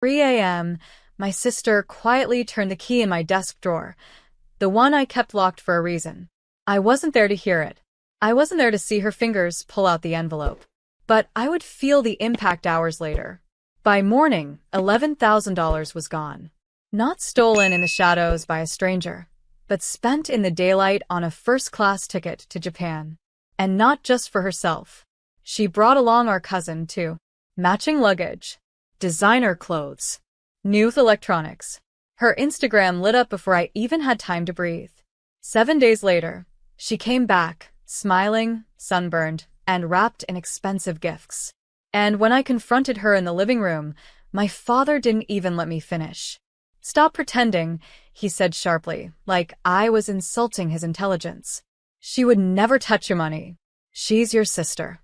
3 a.m., my sister quietly turned the key in my desk drawer, the one I kept locked for a reason. I wasn't there to hear it. I wasn't there to see her fingers pull out the envelope. But I would feel the impact hours later. By morning, $11,000 was gone. Not stolen in the shadows by a stranger, but spent in the daylight on a first-class ticket to Japan. And not just for herself. She brought along our cousin, too. Matching luggage, designer clothes, new electronics. Her Instagram lit up before I even had time to breathe. 7 days later, she came back, smiling, sunburned, and wrapped in expensive gifts. And when I confronted her in the living room, my father didn't even let me finish. "Stop pretending," he said sharply, like I was insulting his intelligence. "She would never touch your money. She's your sister."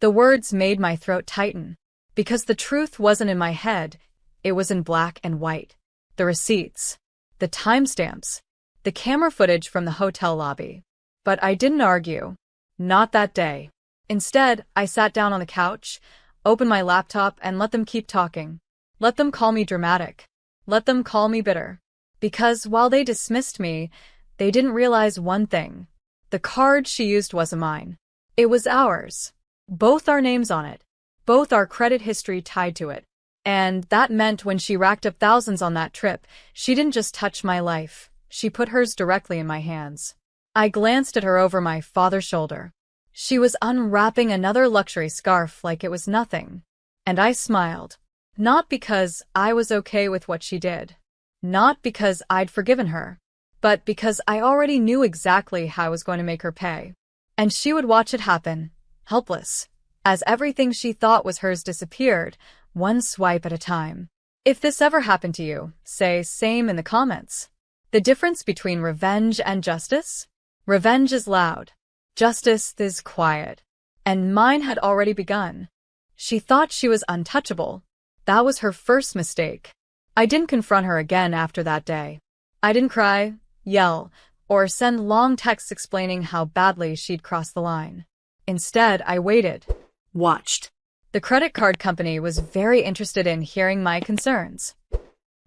The words made my throat tighten, because the truth wasn't in my head, it was in black and white. The receipts, the timestamps, the camera footage from the hotel lobby. But I didn't argue. Not that day. Instead, I sat down on the couch, opened my laptop, and let them keep talking. Let them call me dramatic. Let them call me bitter. Because while they dismissed me, they didn't realize one thing. The card she used wasn't mine. It was ours. Both our names on it. Both our credit history tied to it. And that meant when she racked up thousands on that trip, she didn't just touch my life. She put hers directly in my hands. I glanced at her over my father's shoulder. She was unwrapping another luxury scarf like it was nothing. And I smiled. Not because I was okay with what she did. Not because I'd forgiven her. But because I already knew exactly how I was going to make her pay. And she would watch it happen, helpless, as everything she thought was hers disappeared, one swipe at a time. If this ever happened to you, say same in the comments. The difference between revenge and justice? Revenge is loud. Justice is quiet. And mine had already begun. She thought she was untouchable. That was her first mistake. I didn't confront her again after that day. I didn't cry, yell, or send long texts explaining how badly she'd crossed the line. Instead, I waited. Watched. The credit card company was very interested in hearing my concerns.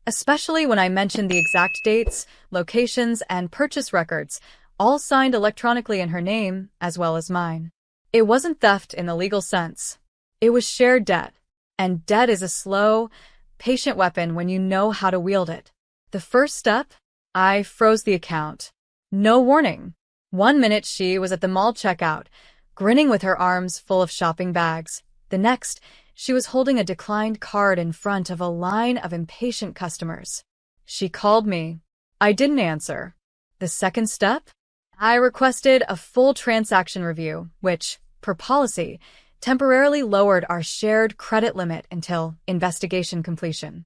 Especially when I mentioned the exact dates, locations, and purchase records, all signed electronically in her name, as well as mine. It wasn't theft in the legal sense. It was shared debt. And debt is a slow, patient weapon when you know how to wield it. The first step? I froze the account. No warning. 1 minute she was at the mall checkout, grinning with her arms full of shopping bags. The next, she was holding a declined card in front of a line of impatient customers. She called me. I didn't answer. The second step? I requested a full transaction review, which, per policy, temporarily lowered our shared credit limit until investigation completion.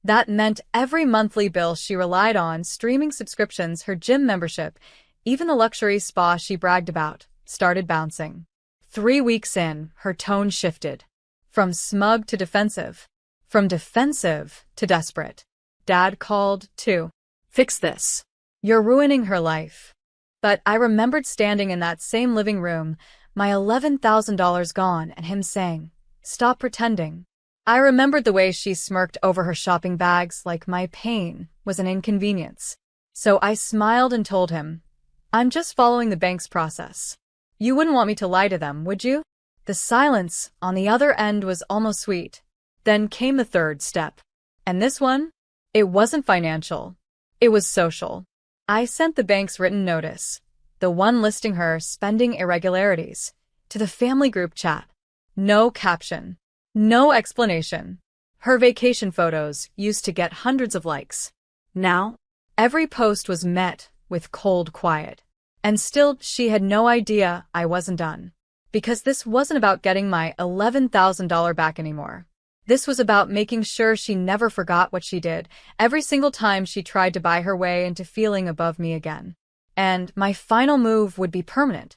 That meant every monthly bill she relied on, streaming subscriptions, her gym membership, even the luxury spa she bragged about, started bouncing. 3 weeks in, her tone shifted. From smug to defensive. From defensive to desperate. Dad called, too. "Fix this. You're ruining her life." But I remembered standing in that same living room, my $11,000 gone, and him saying, "Stop pretending." I remembered the way she smirked over her shopping bags like my pain was an inconvenience. So I smiled and told him, "I'm just following the bank's process. You wouldn't want me to lie to them, would you?" The silence on the other end was almost sweet. Then came the third step. And this one? It wasn't financial. It was social. I sent the bank's written notice, the one listing her spending irregularities, to the family group chat. No caption. No explanation. Her vacation photos used to get hundreds of likes. Now, every post was met with cold quiet. And still, she had no idea I wasn't done. Because this wasn't about getting my $11,000 back anymore. This was about making sure she never forgot what she did every single time she tried to buy her way into feeling above me again. And my final move would be permanent.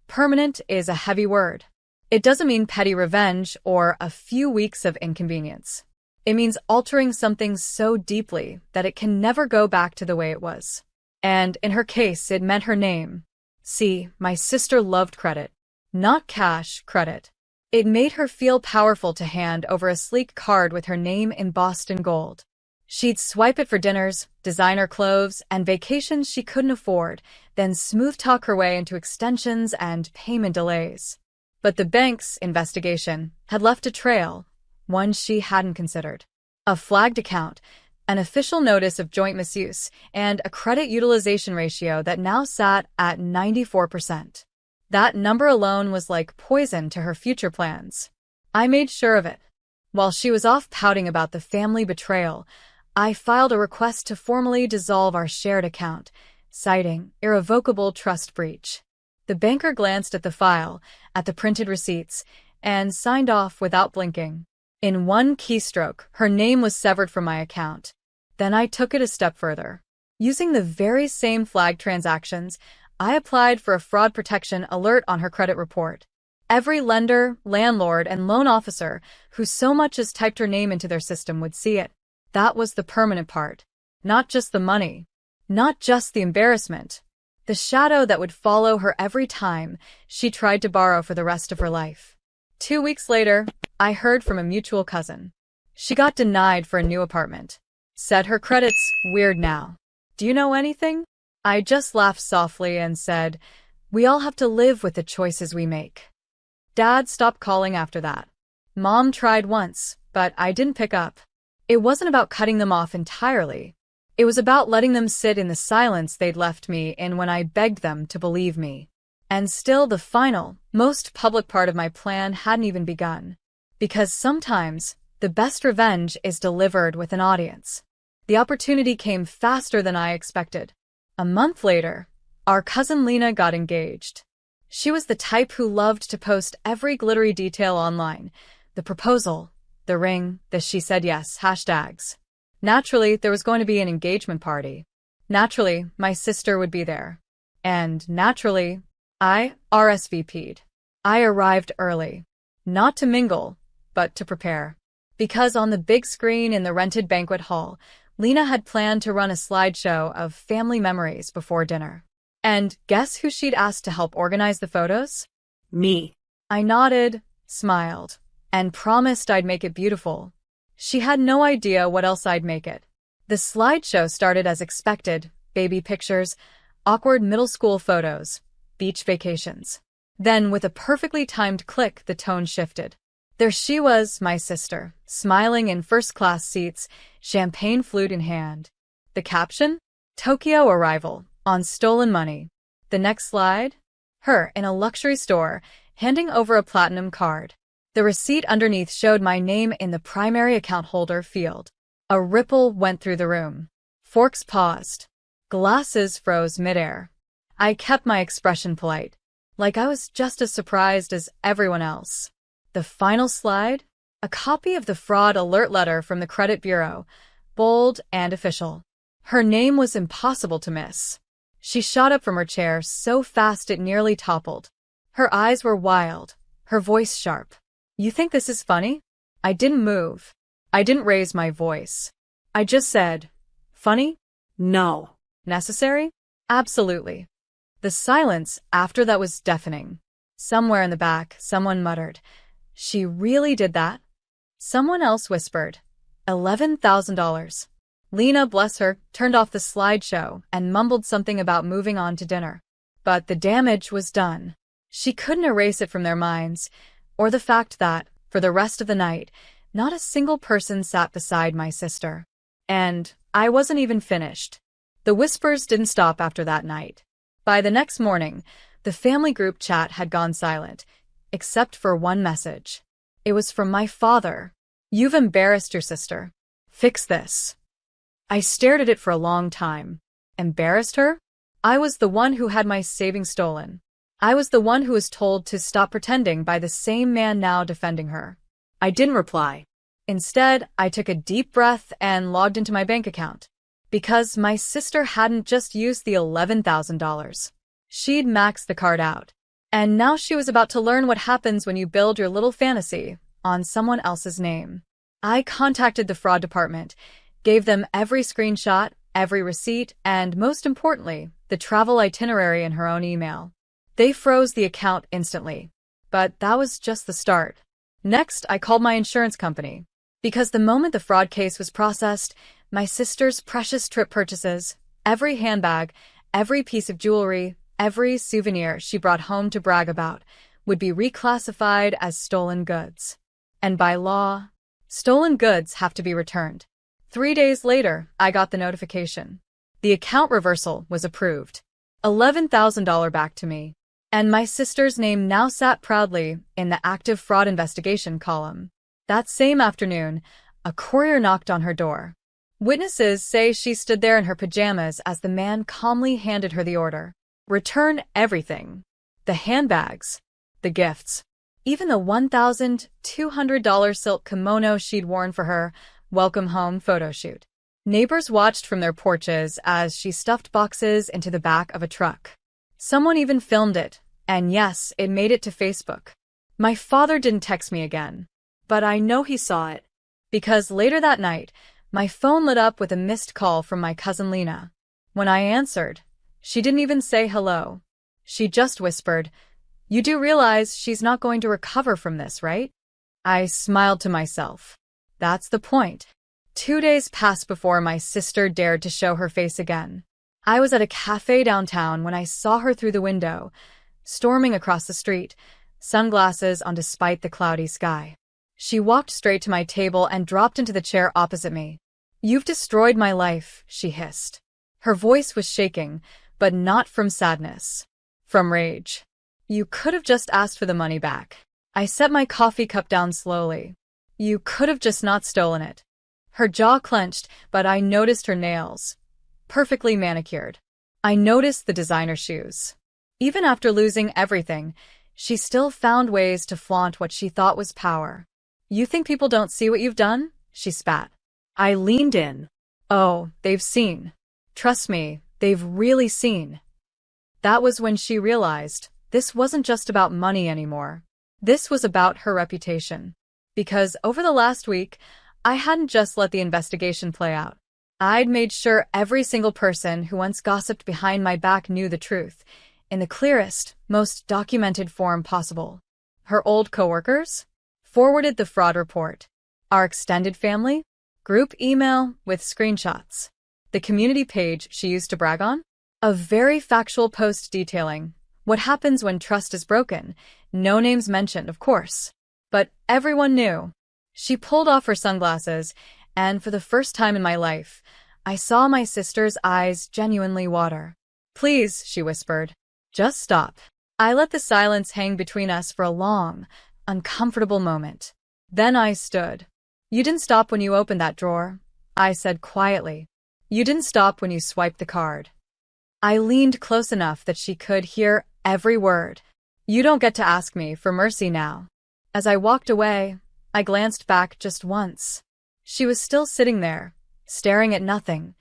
Permanent is a heavy word. It doesn't mean petty revenge or a few weeks of inconvenience. It means altering something so deeply that it can never go back to the way it was. And in her case, it meant her name. See, my sister loved credit. Not cash, credit. It made her feel powerful to hand over a sleek card with her name embossed in gold. She'd swipe it for dinners, designer clothes, and vacations she couldn't afford, then smooth-talk her way into extensions and payment delays. But the bank's investigation had left a trail, one she hadn't considered. A flagged account, an official notice of joint misuse, and a credit utilization ratio that now sat at 94%. That number alone was like poison to her future plans. I made sure of it. While she was off pouting about the family betrayal, I filed a request to formally dissolve our shared account, citing irrevocable trust breach. The banker glanced at the file, at the printed receipts, and signed off without blinking. In one keystroke, her name was severed from my account. Then I took it a step further. Using the very same flagged transactions, I applied for a fraud protection alert on her credit report. Every lender, landlord, and loan officer who so much as typed her name into their system would see it. That was the permanent part. Not just the money. Not just the embarrassment. The shadow that would follow her every time she tried to borrow for the rest of her life. 2 weeks later, I heard from a mutual cousin. She got denied for a new apartment. Said her credit's weird now. Do you know anything? I just laughed softly and said, we all have to live with the choices we make. Dad stopped calling after that. Mom tried once, but I didn't pick up. It wasn't about cutting them off entirely. It was about letting them sit in the silence they'd left me in when I begged them to believe me. And still the final, most public part of my plan hadn't even begun. Because sometimes, the best revenge is delivered with an audience. The opportunity came faster than I expected. A month later, our cousin Lena got engaged. She was the type who loved to post every glittery detail online. The proposal, the ring, the she said yes hashtags. Naturally, there was going to be an engagement party. Naturally, my sister would be there. And naturally, I RSVP'd. I arrived early. Not to mingle, but to prepare. Because on the big screen in the rented banquet hall, Lena had planned to run a slideshow of family memories before dinner. And guess who she'd asked to help organize the photos? Me. I nodded, smiled, and promised I'd make it beautiful. She had no idea what else I'd make it. The slideshow started as expected: baby pictures, awkward middle school photos, beach vacations. Then, with a perfectly timed click, the tone shifted. There she was, my sister, smiling in first-class seats, champagne flute in hand. The caption? Tokyo arrival, on stolen money. The next slide? Her in a luxury store, handing over a platinum card. The receipt underneath showed my name in the primary account holder field. A ripple went through the room. Forks paused. Glasses froze midair. I kept my expression polite, like I was just as surprised as everyone else. The final slide? A copy of the fraud alert letter from the credit bureau, bold and official. Her name was impossible to miss. She shot up from her chair so fast it nearly toppled. Her eyes were wild, her voice sharp. You think this is funny? I didn't move. I didn't raise my voice. I just said, funny? No. Necessary? Absolutely. The silence after that was deafening. Somewhere in the back, someone muttered, she really did that? Someone else whispered, $11,000. Lena, bless her, turned off the slideshow and mumbled something about moving on to dinner. But the damage was done. She couldn't erase it from their minds, or the fact that, for the rest of the night, not a single person sat beside my sister. And I wasn't even finished. The whispers didn't stop after that night. By the next morning, the family group chat had gone silent, except for one message. It was from my father. You've embarrassed your sister. Fix this. I stared at it for a long time. Embarrassed her? I was the one who had my savings stolen. I was the one who was told to stop pretending by the same man now defending her. I didn't reply. Instead, I took a deep breath and logged into my bank account. Because my sister hadn't just used the $11,000. She'd maxed the card out. And now she was about to learn what happens when you build your little fantasy on someone else's name. I contacted the fraud department, gave them every screenshot, every receipt, and most importantly, the travel itinerary in her own email. They froze the account instantly. But that was just the start. Next, I called my insurance company. Because the moment the fraud case was processed, my sister's precious trip purchases, every handbag, every piece of jewelry, every souvenir she brought home to brag about, would be reclassified as stolen goods. And by law, stolen goods have to be returned. 3 days later, I got the notification. The account reversal was approved. $11,000 back to me. And my sister's name now sat proudly in the active fraud investigation column. That same afternoon, a courier knocked on her door. Witnesses say she stood there in her pajamas as the man calmly handed her the order. Return everything. The handbags, the gifts, even the $1,200 silk kimono she'd worn for her welcome home photo shoot. Neighbors watched from their porches as she stuffed boxes into the back of a truck. Someone even filmed it, and yes, it made it to Facebook. My father didn't text me again, but I know he saw it, because later that night, my phone lit up with a missed call from my cousin Lena. When I answered, she didn't even say hello. She just whispered, "You do realize she's not going to recover from this, right?" I smiled to myself. That's the point. 2 days passed before my sister dared to show her face again. I was at a cafe downtown when I saw her through the window, storming across the street, sunglasses on despite the cloudy sky. She walked straight to my table and dropped into the chair opposite me. "You've destroyed my life," she hissed. Her voice was shaking, but not from sadness. From rage. "You could have just asked for the money back." I set my coffee cup down slowly. "You could have just not stolen it." Her jaw clenched, but I noticed her nails. Perfectly manicured. I noticed the designer shoes. Even after losing everything, she still found ways to flaunt what she thought was power. "You think people don't see what you've done?" she spat. I leaned in. "Oh, they've seen. Trust me, they've really seen." That was when she realized this wasn't just about money anymore. This was about her reputation. Because over the last week, I hadn't just let the investigation play out. I'd made sure every single person who once gossiped behind my back knew the truth, in the clearest, most documented form possible. Her old coworkers forwarded the fraud report. Our extended family, group email with screenshots. The community page she used to brag on, a very factual post detailing what happens when trust is broken. No names mentioned, of course. But everyone knew. She pulled off her sunglasses, and for the first time in my life, I saw my sister's eyes genuinely water. "Please," she whispered. "Just stop." I let the silence hang between us for a long, uncomfortable moment. Then I stood. "You didn't stop when you opened that drawer," I said quietly. "You didn't stop when you swiped the card." I leaned close enough that she could hear every word. "You don't get to ask me for mercy now." As I walked away, I glanced back just once. She was still sitting there, staring at nothing.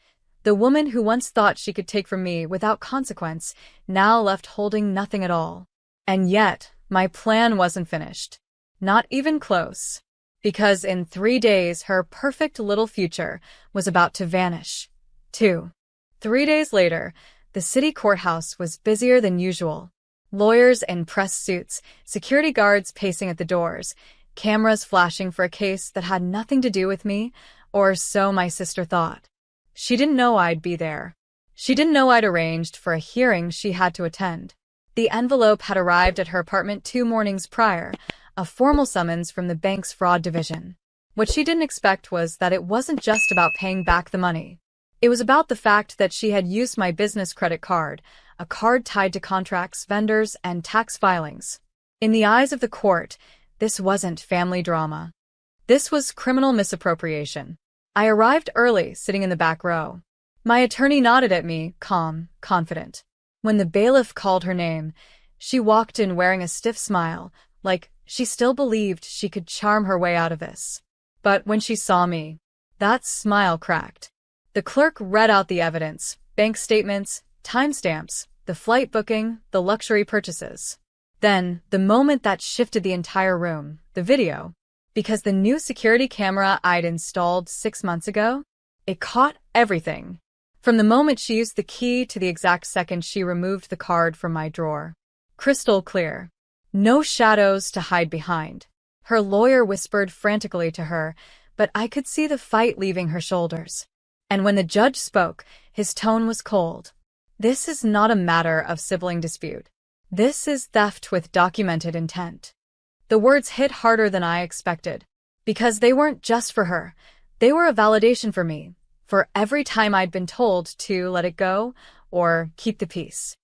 The woman who once thought she could take from me without consequence, now left holding nothing at all. And yet, my plan wasn't finished. Not even close. Because in 3 days, her perfect little future was about to vanish. 2. 3 days later, the city courthouse was busier than usual. Lawyers in press suits, security guards pacing at the doors, cameras flashing for a case that had nothing to do with me, or so my sister thought. She didn't know I'd be there. She didn't know I'd arranged for a hearing she had to attend. The envelope had arrived at her apartment 2 mornings prior, a formal summons from the bank's fraud division. What she didn't expect was that it wasn't just about paying back the money. It was about the fact that she had used my business credit card, a card tied to contracts, vendors, and tax filings. In the eyes of the court, this wasn't family drama. This was criminal misappropriation. I arrived early, sitting in the back row. My attorney nodded at me, calm, confident. When the bailiff called her name, she walked in wearing a stiff smile, like she still believed she could charm her way out of this. But when she saw me, that smile cracked. The clerk read out the evidence, bank statements, timestamps, the flight booking, the luxury purchases. Then, the moment that shifted the entire room, the video. Because the new security camera I'd installed 6 months ago, it caught everything. From the moment she used the key to the exact second she removed the card from my drawer. Crystal clear. No shadows to hide behind. Her lawyer whispered frantically to her, but I could see the fight leaving her shoulders. And when the judge spoke, his tone was cold. This is not a matter of sibling dispute. This is theft with documented intent. The words hit harder than I expected, because they weren't just for her. They were a validation for me, for every time I'd been told to let it go or keep the peace.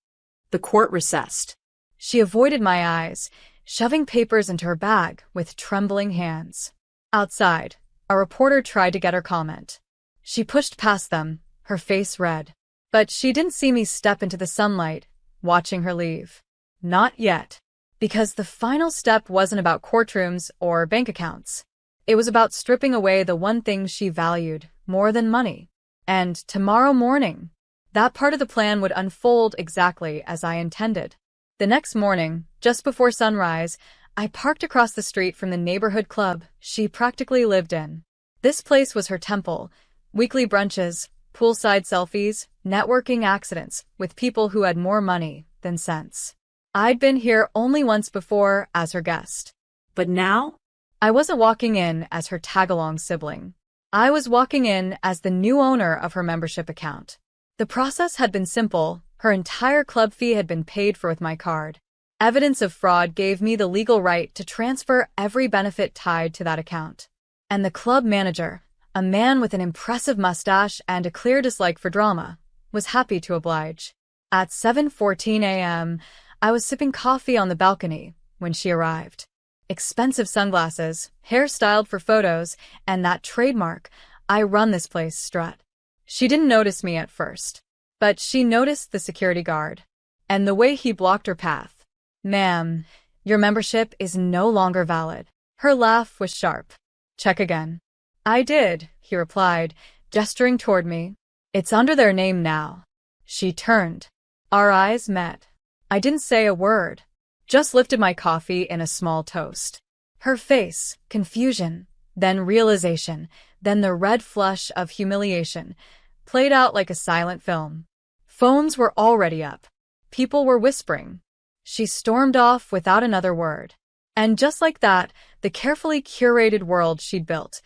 The court recessed. She avoided my eyes, shoving papers into her bag with trembling hands. Outside, a reporter tried to get her comment. She pushed past them, her face red. But she didn't see me step into the sunlight, watching her leave. Not yet. Because the final step wasn't about courtrooms or bank accounts. It was about stripping away the one thing she valued more than money. And tomorrow morning, that part of the plan would unfold exactly as I intended. The next morning, just before sunrise, I parked across the street from the neighborhood club she practically lived in. This place was her temple. Weekly brunches, poolside selfies, networking accidents with people who had more money than sense. I'd been here only once before as her guest. But now? I wasn't walking in as her tag-along sibling. I was walking in as the new owner of her membership account. The process had been simple. Her entire club fee had been paid for with my card. Evidence of fraud gave me the legal right to transfer every benefit tied to that account. And the club manager, a man with an impressive mustache and a clear dislike for drama, was happy to oblige. At 7:14 a.m., I was sipping coffee on the balcony when she arrived. Expensive sunglasses, hair styled for photos, and that trademark, I run this place strut. She didn't notice me at first, but she noticed the security guard and the way he blocked her path. "Ma'am, your membership is no longer valid." Her laugh was sharp. "Check again." "I did," he replied, gesturing toward me. "It's under their name now." She turned. Our eyes met. I didn't say a word, just lifted my coffee in a small toast. Her face, confusion, then realization, then the red flush of humiliation, played out like a silent film. Phones were already up. People were whispering. She stormed off without another word. And just like that, the carefully curated world she'd built,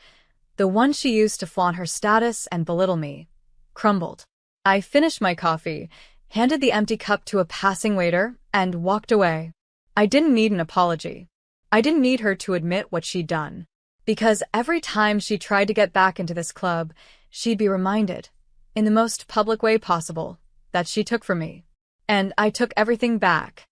the one she used to flaunt her status and belittle me, crumbled. I finished my coffee, handed the empty cup to a passing waiter, and walked away. I didn't need an apology. I didn't need her to admit what she'd done. Because every time she tried to get back into this club, she'd be reminded, in the most public way possible, that she took from me. And I took everything back.